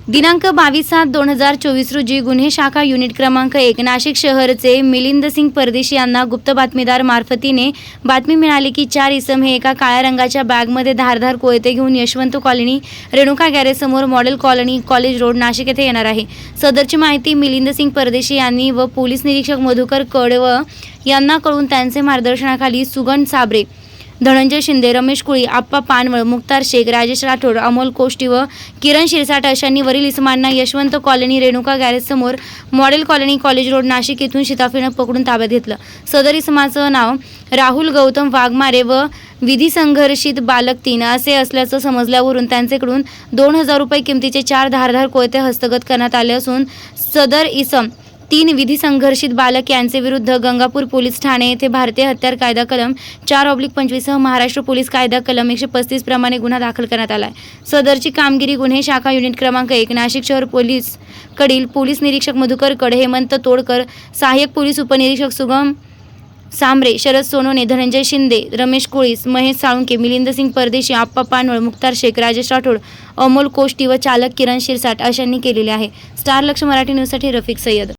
दिनांक 22/7/2024 रोजी गुन्हे शाखा युनिट क्रमांक 1 नाशिक शहरचे मिलिंद सिंग परदेशी यांना गुप्त बातमीदार मार्फतीने बातमी मिळाली की 4 इसम हे एका काळ्या रंगाच्या बॅगमध्ये धारदार कोयते घेऊन यशवंत कॉलनी, रेणुका गॅरेज समोर, model colony, college road, Nashik येथे येणार आहे। सदरची माहिती मिलिंद सिंग परदेशी यांनी व पोलीस निरीक्षक मधुकर कडव यांना कळून त्यांचे मार्गदर्शनाखाली सुगन साबरे, धनंजय शिंदे, रमेश कुळी, आप्पा पानवळ, मुक्तार शेख, राजेश राठोड, अमोल कोष्टी व किरण शिरसाट अशांनी वरील इसमांना यशवंत कॉलनी, रेणुका गॅरेज समोर, model colony, college road, Nashik येथून शिताफीनं पकडून ताब्यात घेतलं। सदर इसमाचं नाव राहुल गौतम वाघमारे व विधी संघर्षित बालक 3 असे असल्याचं समजल्यावरून त्यांच्याकडून 2000 रुपये किमतीचे 4 धारदार कोयते हस्तगत करण्यात आले असून सदर इसम 3 विधी संघर्षित बालक यांचे विरुद्ध गंगापूर पोलीस ठाणे येथे भारतीय हत्यार कायदा कलम 4/25 सह महाराष्ट्र पोलीस कायदा कलम 135 प्रमाणे गुन्हा दाखल करण्यात आला आहे। सदरची कामगिरी गुन्हे शाखा युनिट क्रमांक 1 नाशिक शहर पोलीस कडील पोलीस निरीक्षक मधुकर कडे, हेमंत तोडकर, सहाय्यक पोलीस उपनिरीक्षक सुगम सांबरे, शरद सोनोने, धनंजय शिंदे, रमेश कोळीस, महेश साळुंके, मिलिंद सिंग परदेशी, आप्पा पानवळ, मुक्तार शेख, राजेश राठोड, अमोल कोष्टी व चालक किरण शिरसाट अशांनी केलेले आहे। स्टार लक्ष मराठी न्यूजसाठी रफिक सय्यद।